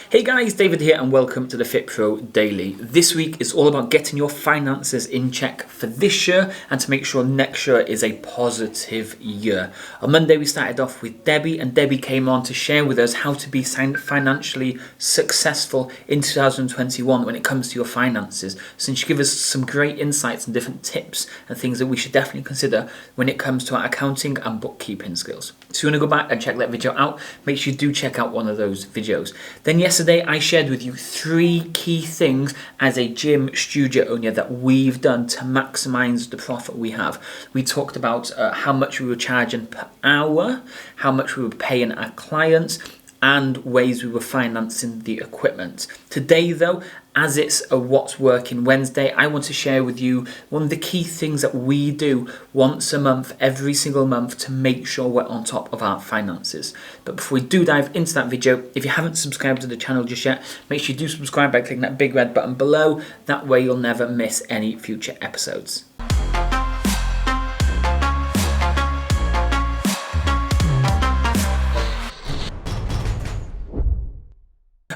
Hey guys, David here and welcome to the Fit Pro Daily. This week is all about getting your finances in check for this year and to make sure next year is a positive year. On Monday we started off with Debbie, and Debbie came on to share with us how to be financially successful in 2021 when it comes to your finances. So she gave us some great insights and different tips and things that we should definitely consider when it comes to our accounting and bookkeeping skills. So you want to go back and check that video out, make sure you do check out one of those videos. Then yesterday I shared with you 3 key things as a gym studio owner that we've done to maximize the profit we have. We talked about how much we were charging per hour, how much we were paying our clients, and ways we were financing the equipment. Today though, as it's a What's Working Wednesday, I want to share with you one of the key things that we do once a month, every single month, to make sure we're on top of our finances. But before we do dive into that video, if you haven't subscribed to the channel just yet, make sure you do subscribe by clicking that big red button below. That way you'll never miss any future episodes.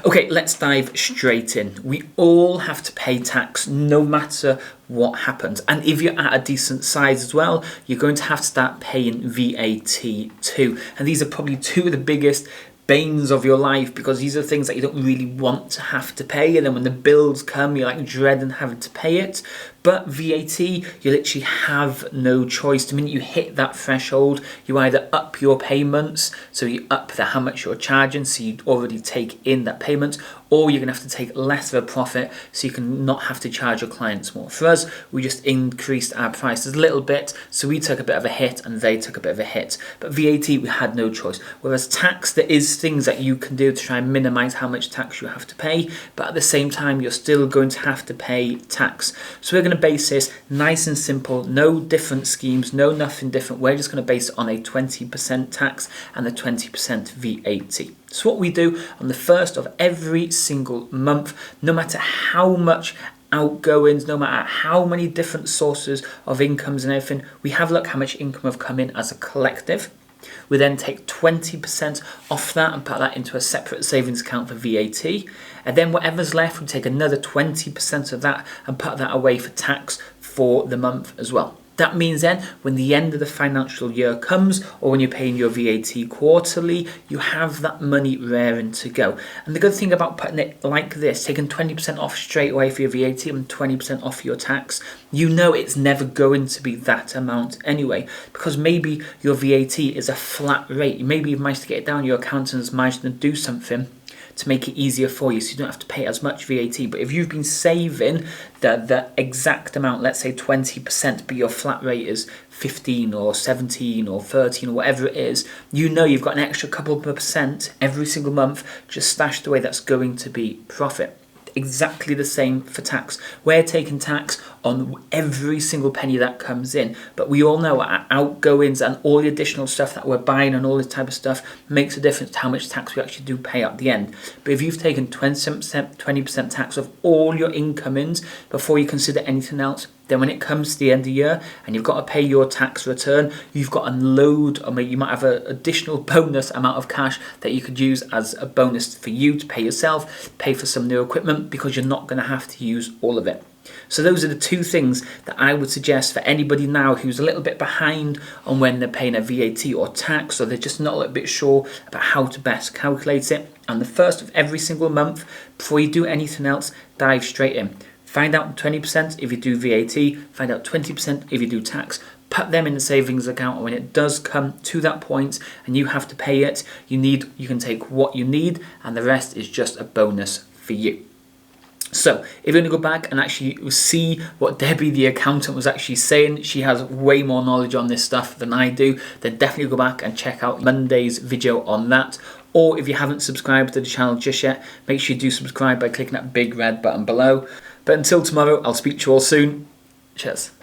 Okay, let's dive straight in. We all have to pay tax no matter what happens. And if you're at a decent size as well, you're going to have to start paying VAT too. And these are probably 2 of the biggest banes of your life, because these are things that you don't really want to have to pay, and then when the bills come you're like dreading having to pay it. But VAT, you literally have no choice. The minute you hit that threshold, you either up your payments, so you up how much you're charging, so you already take in that payment, or you're going to have to take less of a profit so you can not have to charge your clients more. For us, we just increased our prices a little bit, so we took a bit of a hit and they took a bit of a hit. But VAT, we had no choice. Whereas tax, there is things that you can do to try and minimize how much tax you have to pay, but at the same time, you're still going to have to pay tax. So we're going to base this nice and simple, no different schemes, no nothing different. We're just going to base it on a 20% tax and a 20% VAT. So what we do on the first of every single month, no matter how much outgoings, no matter how many different sources of incomes and everything, we have a look how much income have come in as a collective. We then take 20% off that and put that into a separate savings account for VAT. And then whatever's left, we take another 20% of that and put that away for tax for the month as well. That means then when the end of the financial year comes, or when you're paying your VAT quarterly, you have that money raring to go. And the good thing about putting it like this, taking 20% off straight away for your VAT and 20% off your tax, you know it's never going to be that amount anyway, because maybe your VAT is a flat rate. Maybe you've managed to get it down, your accountant has managed to do something to make it easier for you so you don't have to pay as much VAT. But if you've been saving the exact amount, let's say 20%, but your flat rate is 15 or 17 or 13 or whatever it is, you know you've got an extra couple of percent every single month just stashed away that's going to be profit. Exactly the same for tax. We're taking tax on every single penny that comes in, but we all know our outgoings and all the additional stuff that we're buying and all this type of stuff makes a difference to how much tax we actually do pay at the end. But if you've taken 20% tax of all your incomings before you consider anything else, then when it comes to the end of the year and you've got to pay your tax return, you've got a load, or maybe you might have an additional bonus amount of cash that you could use as a bonus for you to pay yourself, pay for some new equipment, because you're not going to have to use all of it. So those are the 2 things that I would suggest for anybody now who's a little bit behind on when they're paying a VAT or tax, or they're just not a little bit sure about how to best calculate it. And the first of every single month, before you do anything else, dive straight in. Find out 20% if you do VAT, find out 20% if you do tax, put them in the savings account, and when it does come to that point and you have to pay it, you can take what you need and the rest is just a bonus for you. So if you're going to go back and actually see what Debbie the accountant was actually saying, she has way more knowledge on this stuff than I do, then definitely go back and check out Monday's video on that. Or if you haven't subscribed to the channel just yet, make sure you do subscribe by clicking that big red button below. But until tomorrow, I'll speak to you all soon. Cheers.